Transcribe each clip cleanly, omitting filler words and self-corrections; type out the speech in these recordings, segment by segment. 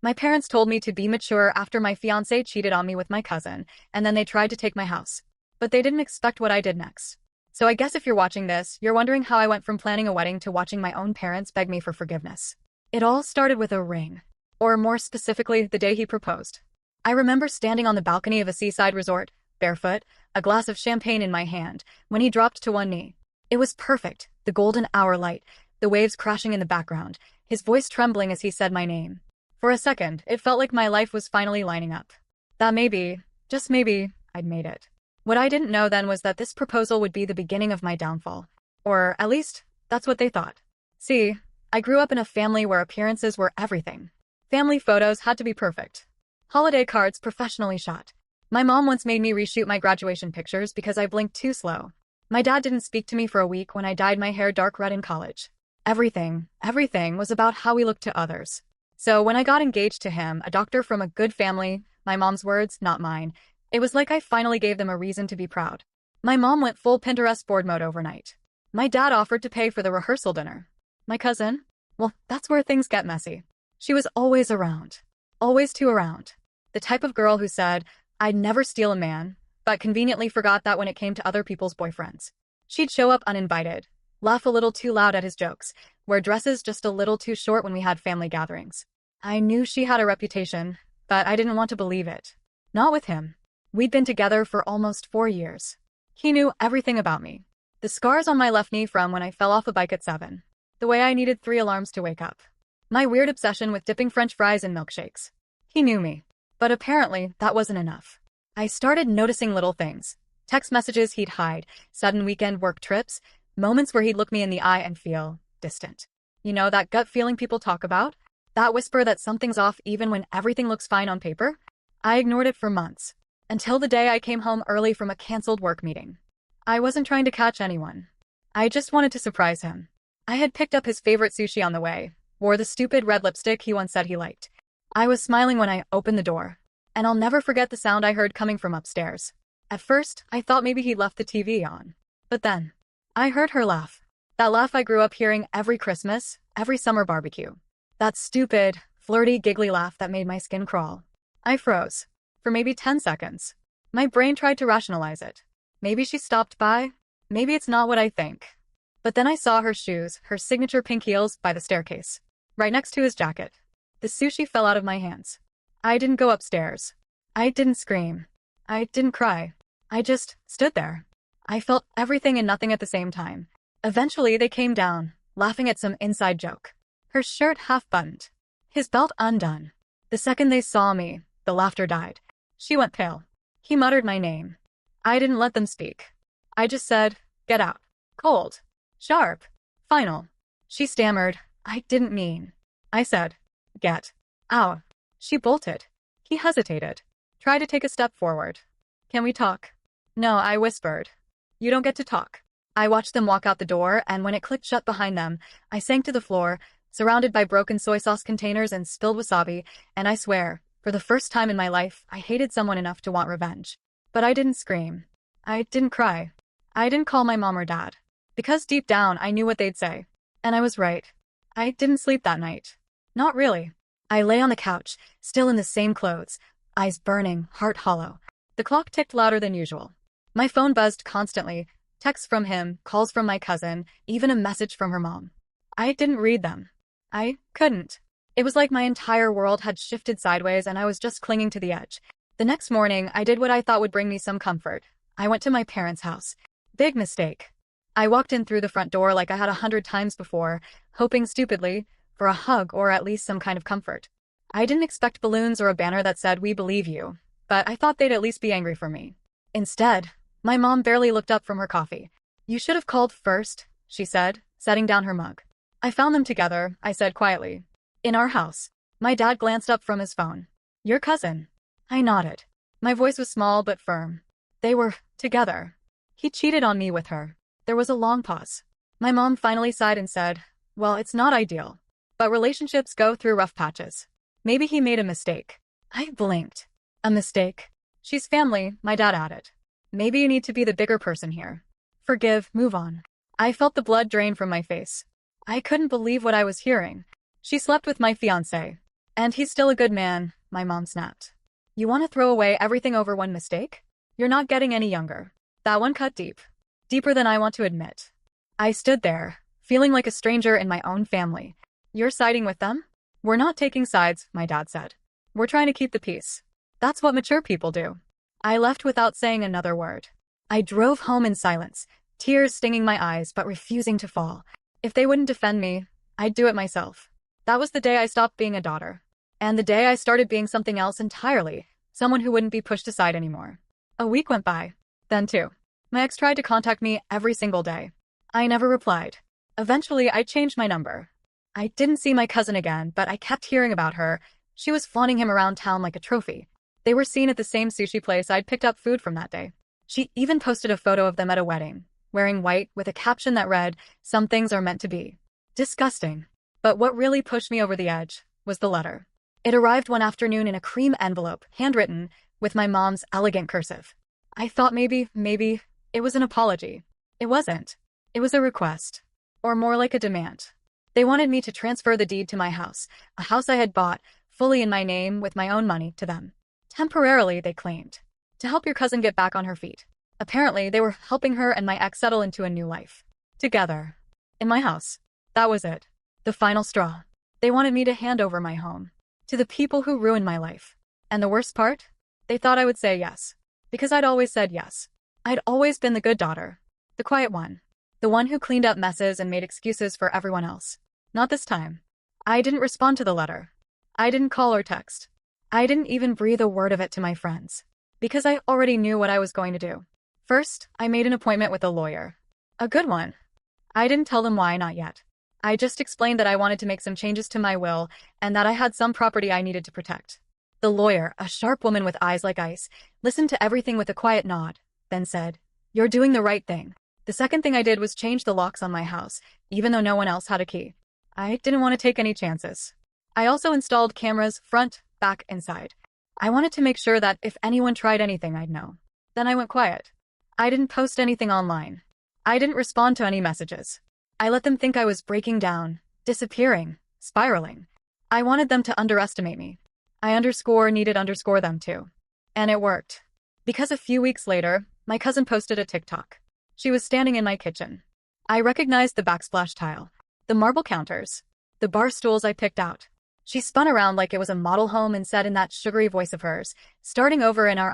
My parents told me to be mature after my fiancé cheated on me with my cousin, and then they tried to take my house. But they didn't expect what I did next. So I guess if you're watching this, you're wondering how I went from planning a wedding to watching my own parents beg me for forgiveness. It all started with a ring. Or more specifically, the day he proposed. I remember standing on the balcony of a seaside resort, barefoot, a glass of champagne in my hand, when he dropped to one knee. It was perfect, the golden hour light, the waves crashing in the background, his voice trembling as he said my name. For a second, it felt like my life was finally lining up. That maybe, just maybe, I'd made it. What I didn't know then was that this proposal would be the beginning of my downfall. Or, at least, that's what they thought. See, I grew up in a family where appearances were everything. Family photos had to be perfect. Holiday cards professionally shot. My mom once made me reshoot my graduation pictures because I blinked too slow. My dad didn't speak to me for a week when I dyed my hair dark red in college. Everything was about how we looked to others. So when I got engaged to him, a doctor from a good family, my mom's words, not mine, it was like I finally gave them a reason to be proud. My mom went full Pinterest board mode overnight. My dad offered to pay for the rehearsal dinner. My cousin? Well, that's where things get messy. She was always around. Always too around. The type of girl who said, I'd never steal a man, but conveniently forgot that when it came to other people's boyfriends. She'd show up uninvited, laugh a little too loud at his jokes, wear dresses just a little too short when we had family gatherings. I knew she had a reputation, but I didn't want to believe it. Not with him. We'd been together for almost 4 years. He knew everything about me. The scars on my left knee from when I fell off a bike at 7. The way I needed 3 alarms to wake up. My weird obsession with dipping French fries in milkshakes. He knew me. But apparently, that wasn't enough. I started noticing little things. Text messages he'd hide, sudden weekend work trips, moments where he'd look me in the eye and feel distant. You know, that gut feeling people talk about? That whisper that something's off even when everything looks fine on paper? I ignored it for months. Until the day I came home early from a canceled work meeting. I wasn't trying to catch anyone. I just wanted to surprise him. I had picked up his favorite sushi on the way, wore the stupid red lipstick he once said he liked. I was smiling when I opened the door, and I'll never forget the sound I heard coming from upstairs. At first, I thought maybe he'd left the TV on. But then, I heard her laugh. That laugh I grew up hearing every Christmas, every summer barbecue. That stupid, flirty, giggly laugh that made my skin crawl. I froze. For maybe 10 seconds. My brain tried to rationalize it. Maybe she stopped by. Maybe it's not what I think. But then I saw her shoes, her signature pink heels, by the staircase. Right next to his jacket. The sushi fell out of my hands. I didn't go upstairs. I didn't scream. I didn't cry. I just stood there. I felt everything and nothing at the same time. Eventually they came down, laughing at some inside joke. Her shirt half-buttoned. His belt undone. The second they saw me, the laughter died. She went pale. He muttered my name. I didn't let them speak. I just said, get out. Cold. Sharp. Final. She stammered, I didn't mean. I said, get out. She bolted. He hesitated. Tried to take a step forward. Can we talk? No, I whispered. You don't get to talk. I watched them walk out the door, and when it clicked shut behind them, I sank to the floor, surrounded by broken soy sauce containers and spilled wasabi, and I swear, for the first time in my life, I hated someone enough to want revenge. But I didn't scream. I didn't cry. I didn't call my mom or dad. Because deep down, I knew what they'd say. And I was right. I didn't sleep that night. Not really. I lay on the couch, still in the same clothes, eyes burning, heart hollow. The clock ticked louder than usual. My phone buzzed constantly, texts from him, calls from my cousin, even a message from her mom. I didn't read them. I couldn't. It was like my entire world had shifted sideways and I was just clinging to the edge. The next morning, I did what I thought would bring me some comfort. I went to my parents' house. Big mistake. I walked in through the front door like I had 100 times before, hoping stupidly for a hug or at least some kind of comfort. I didn't expect balloons or a banner that said, "We believe you," but I thought they'd at least be angry for me. Instead, my mom barely looked up from her coffee. You should have called first, she said, setting down her mug. I found them together, I said quietly. In our house. My dad glanced up from his phone. Your cousin. I nodded. My voice was small but firm. They were together. He cheated on me with her. There was a long pause. My mom finally sighed and said, well, it's not ideal. But relationships go through rough patches. Maybe he made a mistake. I blinked. A mistake? She's family, my dad added. Maybe you need to be the bigger person here. Forgive, move on. I felt the blood drain from my face. I couldn't believe what I was hearing. She slept with my fiancé. And he's still a good man, my mom snapped. You want to throw away everything over one mistake? You're not getting any younger. That one cut deep. Deeper than I want to admit. I stood there, feeling like a stranger in my own family. You're siding with them? We're not taking sides, my dad said. We're trying to keep the peace. That's what mature people do. I left without saying another word. I drove home in silence, tears stinging my eyes but refusing to fall. If they wouldn't defend me, I'd do it myself. That was the day I stopped being a daughter. And the day I started being something else entirely, someone who wouldn't be pushed aside anymore. A week went by. Then two. My ex tried to contact me every single day. I never replied. Eventually, I changed my number. I didn't see my cousin again, but I kept hearing about her. She was flaunting him around town like a trophy. They were seen at the same sushi place I'd picked up food from that day. She even posted a photo of them at a wedding, wearing white with a caption that read, "Some things are meant to be." Disgusting. But what really pushed me over the edge was the letter. It arrived one afternoon in a cream envelope, handwritten, with my mom's elegant cursive. I thought maybe it was an apology. It wasn't. It was a request. Or more like a demand. They wanted me to transfer the deed to my house, a house I had bought, fully in my name with my own money, to them. Temporarily, they claimed. To help your cousin get back on her feet. Apparently, they were helping her and my ex settle into a new life. Together. In my house. That was it. The final straw. They wanted me to hand over my home. To the people who ruined my life. And the worst part? They thought I would say yes. Because I'd always said yes. I'd always been the good daughter. The quiet one. The one who cleaned up messes and made excuses for everyone else. Not this time. I didn't respond to the letter. I didn't call or text. I didn't even breathe a word of it to my friends. Because I already knew what I was going to do. First, I made an appointment with a lawyer. A good one. I didn't tell them why, not yet. I just explained that I wanted to make some changes to my will and that I had some property I needed to protect. The lawyer, a sharp woman with eyes like ice, listened to everything with a quiet nod, then said, "You're doing the right thing." The second thing I did was change the locks on my house, even though no one else had a key. I didn't want to take any chances. I also installed cameras front, back, inside. I wanted to make sure that if anyone tried anything, I'd know. Then I went quiet. I didn't post anything online. I didn't respond to any messages. I let them think I was breaking down, disappearing, spiraling. I wanted them to underestimate me. I needed them too. And it worked. Because a few weeks later, my cousin posted a TikTok. She was standing in my kitchen. I recognized the backsplash tile, the marble counters, the bar stools I picked out. She spun around like it was a model home and said in that sugary voice of hers, "Starting over in our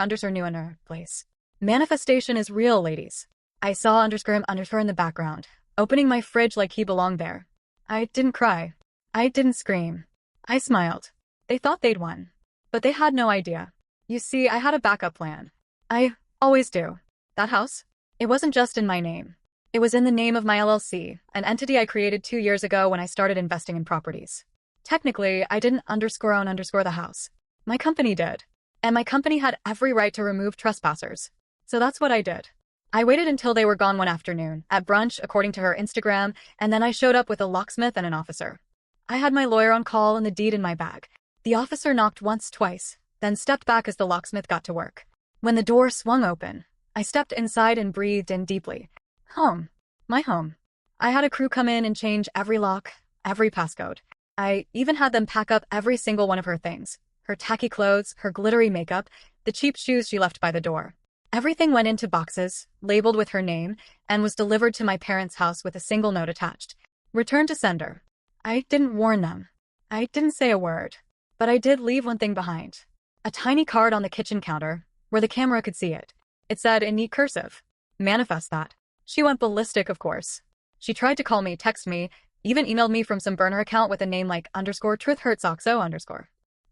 place. Manifestation is real, ladies." I saw _him in the background, opening my fridge like he belonged there. I didn't cry. I didn't scream. I smiled. They thought they'd won. But they had no idea. You see, I had a backup plan. I always do. That house? It wasn't just in my name. It was in the name of my LLC, an entity I created 2 years ago when I started investing in properties. Technically, I didn't own the house. My company did. And my company had every right to remove trespassers. So that's what I did. I waited until they were gone one afternoon, at brunch according to her Instagram, and then I showed up with a locksmith and an officer. I had my lawyer on call and the deed in my bag. The officer knocked once, twice, then stepped back as the locksmith got to work. When the door swung open, I stepped inside and breathed in deeply. Home. My home. I had a crew come in and change every lock, every passcode. I even had them pack up every single one of her things. Her tacky clothes, her glittery makeup, the cheap shoes she left by the door. Everything went into boxes, labeled with her name, and was delivered to my parents' house with a single note attached. Return to sender. I didn't warn them. I didn't say a word. But I did leave one thing behind. A tiny card on the kitchen counter, where the camera could see it. It said in neat cursive, "Manifest that." She went ballistic, of course. She tried to call me, text me, even emailed me from some burner account with a name like _truthhurtsoxo_.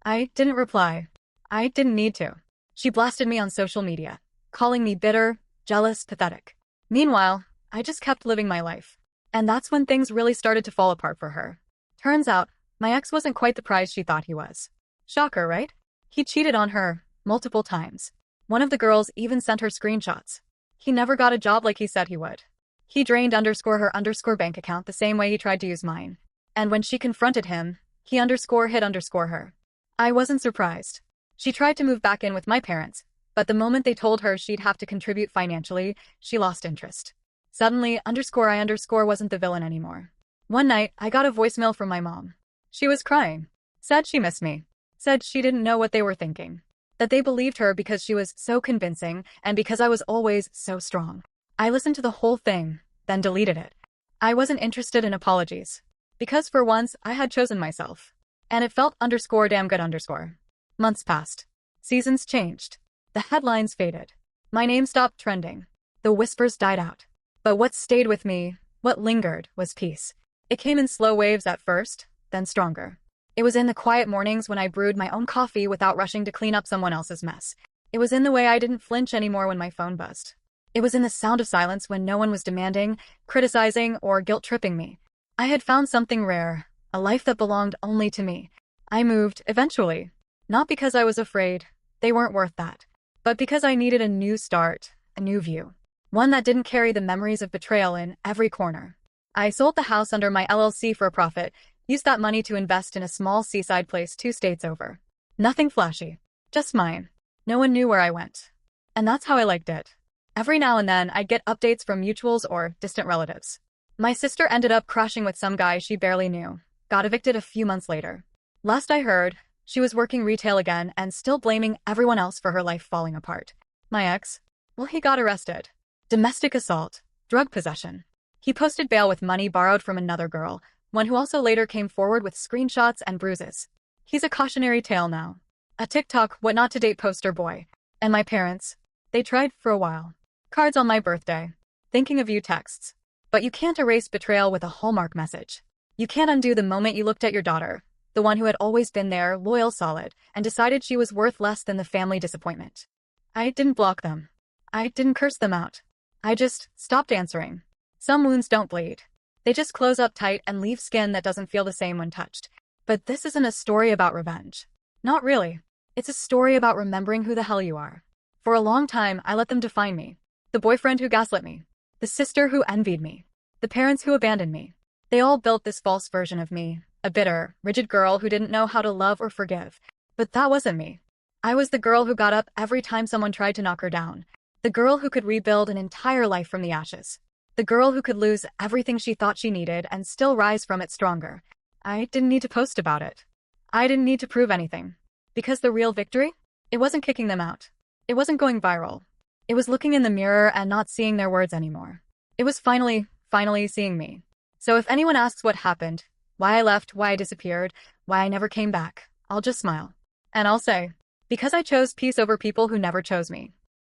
I didn't reply. I didn't need to. She blasted me on social media, calling me bitter, jealous, pathetic. Meanwhile, I just kept living my life. And that's when things really started to fall apart for her. Turns out, my ex wasn't quite the prize she thought he was. Shocker, right? He cheated on her, multiple times. One of the girls even sent her screenshots. He never got a job like he said he would. He drained her bank account the same way he tried to use mine. And when she confronted him, he hit her. I wasn't surprised. She tried to move back in with my parents, but the moment they told her she'd have to contribute financially, she lost interest. Suddenly, I wasn't the villain anymore. One night, I got a voicemail from my mom. She was crying. Said she missed me. Said she didn't know what they were thinking. That they believed her because she was so convincing and because I was always so strong. I listened to the whole thing, then deleted it. I wasn't interested in apologies. Because for once, I had chosen myself. And it felt _damn good _. Months passed. Seasons changed. The headlines faded. My name stopped trending. The whispers died out. But what stayed with me, what lingered, was peace. It came in slow waves at first, then stronger. It was in the quiet mornings when I brewed my own coffee without rushing to clean up someone else's mess. It was in the way I didn't flinch anymore when my phone buzzed. It was in the sound of silence when no one was demanding, criticizing, or guilt-tripping me. I had found something rare, a life that belonged only to me. I moved, eventually. Not because I was afraid, they weren't worth that, but because I needed a new start, a new view. One that didn't carry the memories of betrayal in every corner. I sold the house under my LLC for a profit, used that money to invest in a small seaside place 2 states over. Nothing flashy, just mine. No one knew where I went. And that's how I liked it. Every now and then, I'd get updates from mutuals or distant relatives. My sister ended up crashing with some guy she barely knew, got evicted a few months later. Last I heard, she was working retail again and still blaming everyone else for her life falling apart. My ex? Well, he got arrested. Domestic assault, drug possession. He posted bail with money borrowed from another girl, one who also later came forward with screenshots and bruises. He's a cautionary tale now. A TikTok what not to date poster boy. And my parents? They tried for a while. Cards on my birthday. Thinking of you texts. But you can't erase betrayal with a Hallmark message. You can't undo the moment you looked at your daughter, the one who had always been there, loyal, solid, and decided she was worth less than the family disappointment. I didn't block them. I didn't curse them out. I just stopped answering. Some wounds don't bleed. They just close up tight and leave skin that doesn't feel the same when touched. But this isn't a story about revenge. Not really. It's a story about remembering who the hell you are. For a long time, I let them define me. The boyfriend who gaslit me. The sister who envied me. The parents who abandoned me. They all built this false version of me. A bitter, rigid girl who didn't know how to love or forgive. But that wasn't me. I was the girl who got up every time someone tried to knock her down. The girl who could rebuild an entire life from the ashes. The girl who could lose everything she thought she needed and still rise from it stronger. I didn't need to post about it. I didn't need to prove anything. Because the real victory? It wasn't kicking them out. It wasn't going viral. It was looking in the mirror and not seeing their words anymore. It was finally seeing me. So if anyone asks what happened, why I left, why I disappeared, why I never came back, I'll just smile. And I'll say, because I chose peace over people who never chose me.